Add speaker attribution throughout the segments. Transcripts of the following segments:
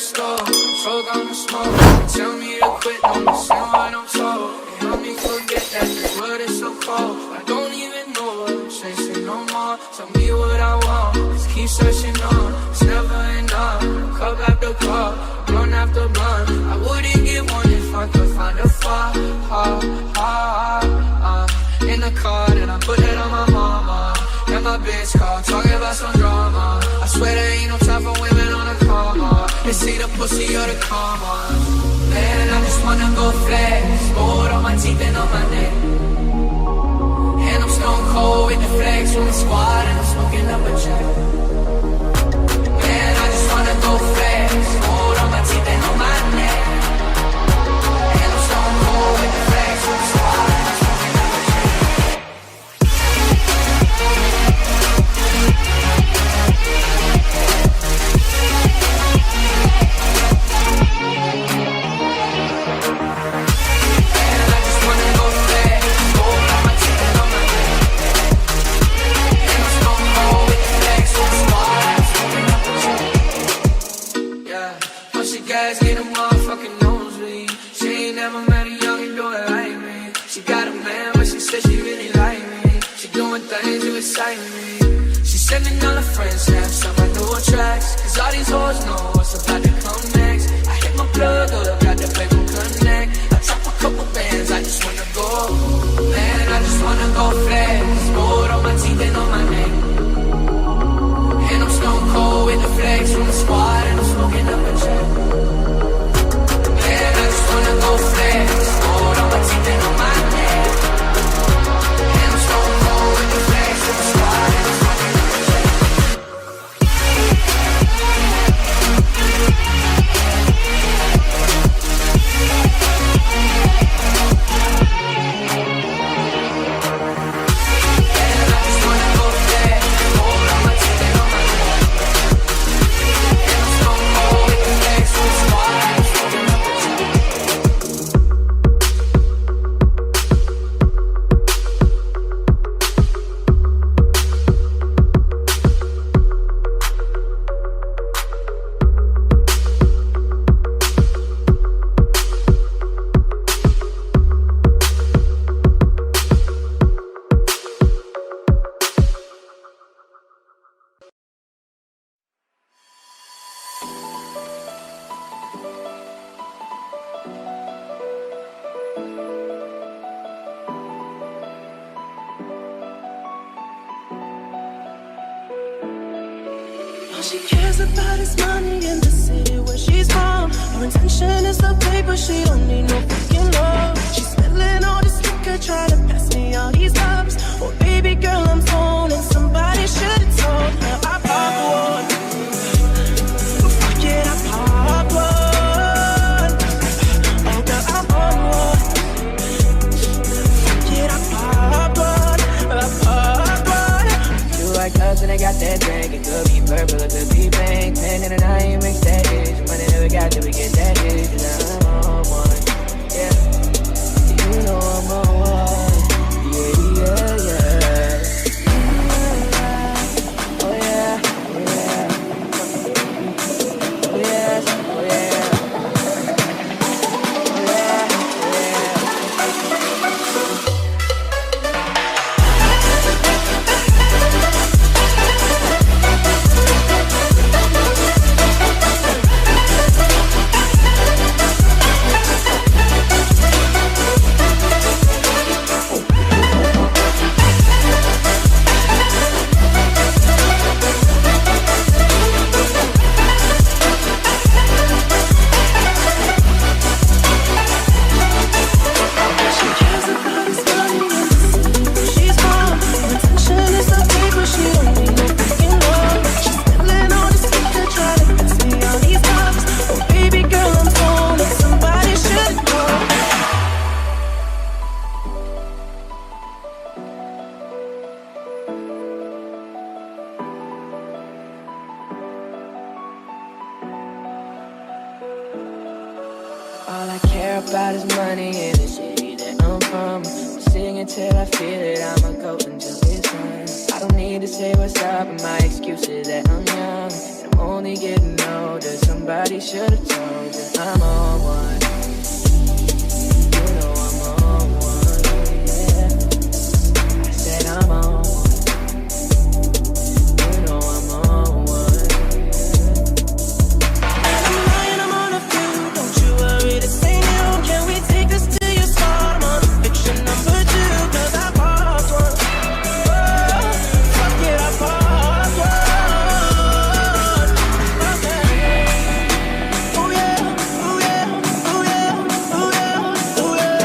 Speaker 1: store, choke on the smoke. Tell me to quit, don't listen what I'm told. They help me forget that this world is so cold. I don't even know what I'm chasing no more. Tell me what I want, just keep searching on. It's never enough, cup after cup, blunt after blunt. I wouldn't get one if I could find a far, in the car, then I put it on my mama. And my bitch call, talking about some drama. I swear there ain't no time for women on the comma. It's either pussy or the karma. Man, I just wanna go flex, gold on my teeth and on my neck. And I'm stone cold with the flex from the squad, and I'm smoking up a check. Man, I just wanna go flex, gold on my teeth and on my neck. And I'm stone cold with the flex from the squad, and I'm smoking up a check. Get a motherfucking nosebleed. She ain't never met a youngin' do it like me. She got a man, but she said she really like me. She doing things to excite me. She sending all her friends snaps on my newer tracks. Cause all these hoes know what's about to come next. I hit my plug up, got the paper connect. I drop a couple bands, I just wanna go. Man, I just wanna go flex. Gold on my teeth and on my neck. And I'm stone cold with the flex from the squad, and I'm smoking up a check. Man, I just wanna go flex, gold on my teeth and on my neck. And I'm stone cold with the flex from the squad, and I'm smoking up a check.
Speaker 2: She cares about his money in the city where she's from. Her intention is the paper, she don't need no freaking love. She's spilling all this liquor, trying to pass me all these ups. Oh baby girl, I'm torn, and somebody should have told her I pop one. Fuck it, I pop one. Oh girl, I'm on one. Fuck it, I pop one. I pop one.
Speaker 3: You like us and I got that drink. It could be purple, it could be pink. 10 and a 9, you mix that dish. Money that we got till we get that dish. And I'm on one, yeah. You know I'm on one, yeah, yeah, yeah. Oh yeah, oh yeah. Oh yes, oh yeah. Oh yeah, oh yeah. All I care about is money in the city that I'm from. sing until I feel it. I'ma go until it's done. I don't need to say what's up, and my excuse is that I'm young and I'm only getting older. Somebody should've told you I'm on one. You know I'm on one, yeah. I said I'm on one. You know I'm on one, yeah.
Speaker 2: And I'm lying, I'm on a few. Don't you worry, this ain't you. Can we take this to your spot? I'm on fiction number 2, 'cause I paused one. Oh, fuck it, I paused one. Okay. Oh yeah, oh yeah, oh yeah, oh yeah, oh yeah.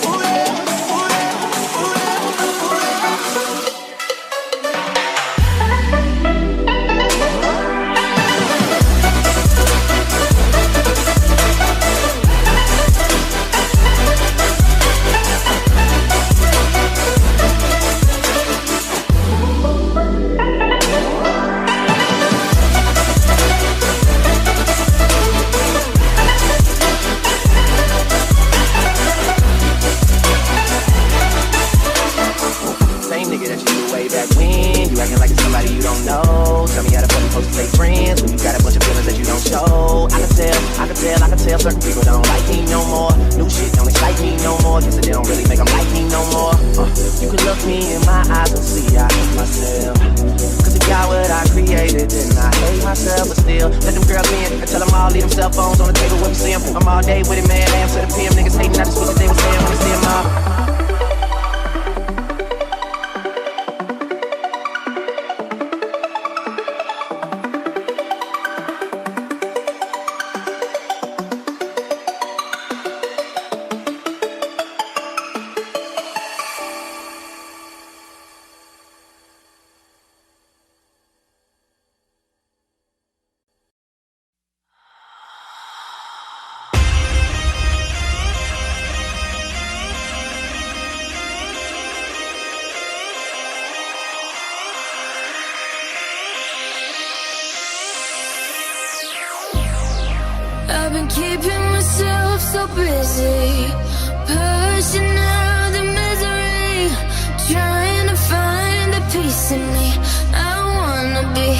Speaker 2: Oh yeah, oh yeah, oh yeah, oh yeah.
Speaker 4: Same nigga that you knew way back when. You acting like it's somebody you don't know. Tell me how the fuck you supposed to stay friends when you got a bunch of feelings that you don't show. I can tell certain people don't like me no more. New shit don't excite me no more. Guess it don't really make them like me no more. You can look me in my eyes and see I hate myself. Cause if y'all what I created, then I hate myself. But still, let them girls in and tell them all leave them cell phones on the table when we see them. I'm all day with it, man. AM to the PM. Niggas hating, I just wish that they was saying when we see them all.
Speaker 5: I've been keeping myself so busy, pushing out the misery, trying to find a piece in me. I wanna be